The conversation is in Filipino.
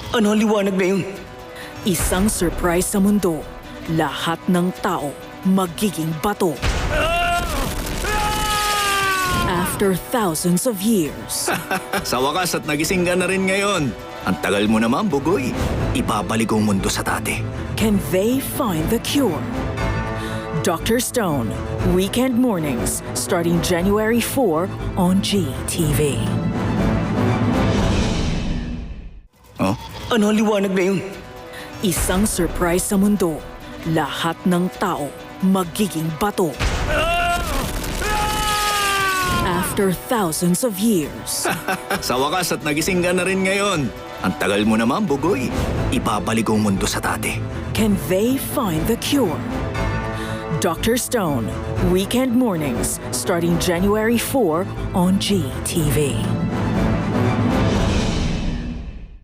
Ano ang liwanag na yun? Isang surprise sa mundo. Lahat ng tao magiging bato. After thousands of years, Sa wakas at nagising ka na rin ngayon. Ang tagal mo naman, Bugoy. Ibabalik ang mundo sa dati. can they find the cure? Dr. Stone, weekend mornings, starting January 4 on GTV. Oh? Ano ang liwanag na yun? Isang surprise sa mundo. Lahat ng tao magiging bato. After thousands of years, Sa wakas at nagising ka na rin ngayon. Ang tagal mo naman, Bugoy. Ibabalik ang mundo sa dati. can they find the cure? Dr. Stone, weekend mornings, starting January 4 on GTV.